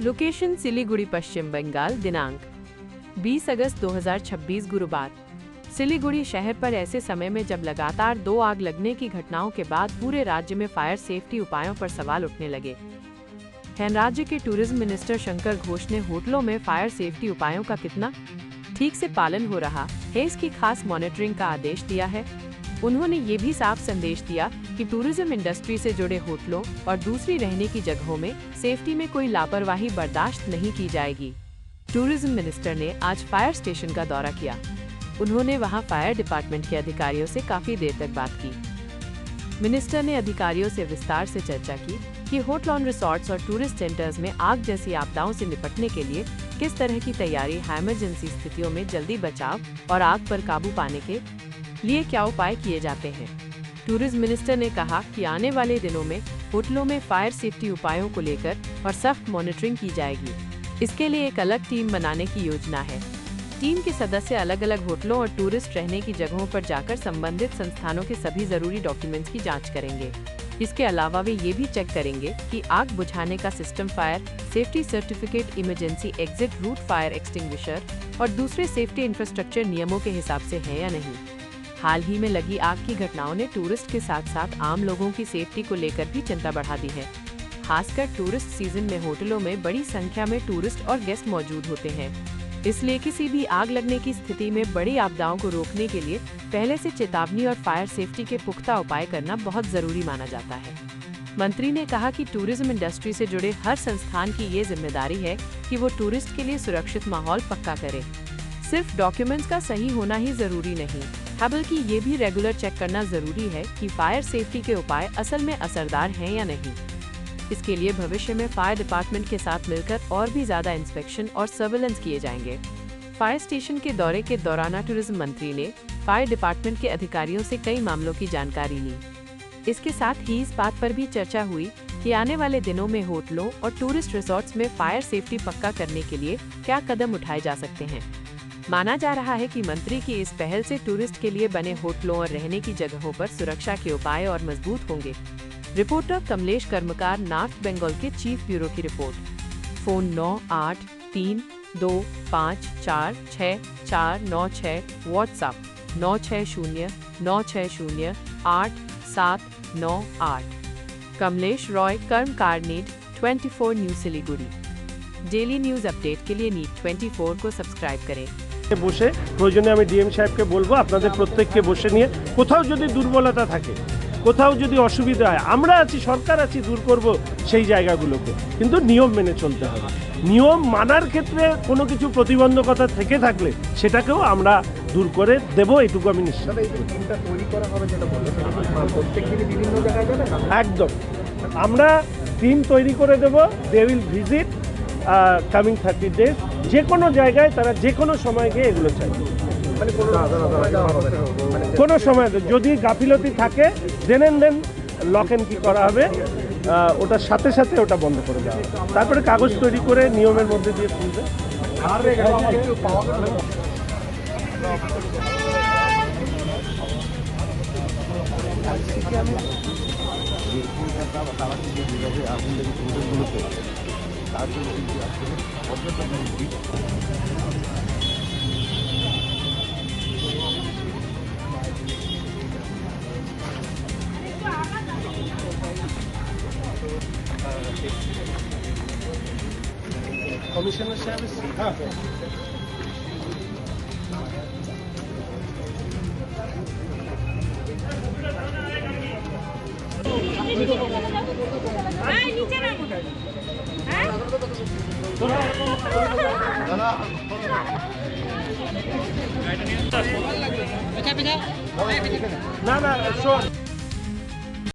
Location Siliguri पश्चिम बंगाल। दिनांक 20 अगस्त 2026 गुरुवार। सिलीगुड़ी शहर पर ऐसे समय में जब लगातार 2 आग लगने की घटनाओं के बाद पूरे राज्य में फायर सेफ्टी उपायों पर सवाल उठने लगे हैं। राज्य के टूरिज्म मिनिस्टर शंकर घोष ने होटलों में फायर सेफ्टी उपायों का कितना ठीक से पालन हो रहा है इसकी खास मॉनिटरिंग का आदेश दिया है। उन्होंने ये भी साफ संदेश दिया कि टूरिज्म इंडस्ट्री से जुड़े होटलों और दूसरी रहने की जगहों में सेफ्टी में कोई लापरवाही बर्दाश्त नहीं की जाएगी। टूरिज्म मिनिस्टर ने आज फायर स्टेशन का दौरा किया। उन्होंने वहां फायर डिपार्टमेंट के अधिकारियों से काफी देर तक बात की। मिनिस्टर ने अधिकारियों से विस्तार से चर्चा की कि होटल और रिसोर्ट्स और टूरिस्ट सेंटर्स में आग जैसी आपदाओं से निपटने के लिए किस तरह की तैयारी है, इमरजेंसी स्थितियों में जल्दी बचाव और आग पर काबू पाने के लिए क्या उपाय किए जाते हैं। टूरिज्म मिनिस्टर ने कहा कि आने वाले दिनों में होटलों में फायर सेफ्टी उपायों को लेकर और सख्त मॉनिटरिंग की जाएगी। इसके लिए एक अलग टीम बनाने की योजना है। टीम के सदस्य अलग अलग होटलों और टूरिस्ट रहने की जगहों पर जाकर संबंधित संस्थानों के सभी जरूरी डॉक्यूमेंट्स की जांच करेंगे। इसके अलावा वे ये भी चेक करेंगे कि आग बुझाने का system, fire safety certificate, emergency exit root, fire extinguisher और दूसरे सेफ्टी इंफ्रास्ट्रक्चर नियमों के हिसाब से है या नहीं। हाल ही में लगी आग की घटनाओं ने टूरिस्ट के साथ साथ आम लोगों की सेफ्टी को लेकर भी चिंता बढ़ा दी है। खासकर टूरिस्ट सीजन में होटलों में बड़ी संख्या में टूरिस्ट और गेस्ट मौजूद होते हैं, इसलिए किसी भी आग लगने की स्थिति में बड़ी आपदाओं को रोकने के लिए पहले से चेतावनी और फायर सेफ्टी के पुख्ता उपाय करना बहुत जरूरी माना जाता है। मंत्री ने कहा कि टूरिज्म इंडस्ट्री से जुड़े हर संस्थान की ये जिम्मेदारी है कि वो टूरिस्ट के लिए सुरक्षित माहौल पक्का करे। सिर्फ डॉक्यूमेंट्स का सही होना ही जरूरी नहीं, बल्कि ये भी रेगुलर चेक करना जरूरी है कि फायर सेफ्टी के उपाय असल में असरदार हैं या नहीं। इसके लिए भविष्य में फायर डिपार्टमेंट के साथ मिलकर और भी ज्यादा इंस्पेक्शन और सर्वेलेंस किए जाएंगे। फायर स्टेशन के दौरे के दौरान टूरिज्म मंत्री ने फायर डिपार्टमेंट के अधिकारियों से कई मामलों की जानकारी ली। इसके साथ ही इस बात पर भी चर्चा हुई कि आने वाले दिनों में होटलों और टूरिस्ट रिसोर्ट्स में फायर सेफ्टी पक्का करने के लिए क्या कदम उठाए जा सकते हैं। माना जा रहा है कि मंत्री की इस पहल से टूरिस्ट के लिए बने होटलों और रहने की जगहों पर सुरक्षा के उपाय और मजबूत होंगे। रिपोर्टर कमलेश कर्मकार, नॉर्थ बंगाल के चीफ ब्यूरो की report. Phone 9832544696, WhatsApp 9609608798। Kamlesh Roy, Karmakar, नीट 24 news Siliguri. Daily news update के लिए नीट 24 को सब्सक्राइब करें। বসে প্রয়োজনে আমি ডিএম সাহেবকে বলবো আপনাদের প্রত্যেককে বসে নিয়ে কোথাও যদি দুর্বলতা থাকে, কোথাও যদি অসুবিধা হয়, আমরা আছি, সরকার আছি, দূর করব সেই জায়গাগুলোকে। কিন্তু নিয়ম মেনে চলতে হবে। নিয়ম মানার ক্ষেত্রে কোনো কিছু প্রতিবন্ধকতা থেকে থাকলে সেটাকেও আমরা দূর করে দেব, এটুকু আমি নিশ্চিত। একদম আমরা টিম তৈরি করে দেব। They will visit coming 30 days, যে কোনো জায়গায় তারা যে কোনো সময় গিয়ে এগুলো চাইবে। কোনো সময় যদি গাফিলতি থাকে দেন লক এন্ড কি করা হবে, ওটার সাথে সাথে ওটা বন্ধ করে দেওয়া হবে। তারপরে কাগজ তৈরি করে নিয়মের মধ্যে দিয়ে খুলবে। কমিশনার সাহেব না শোন।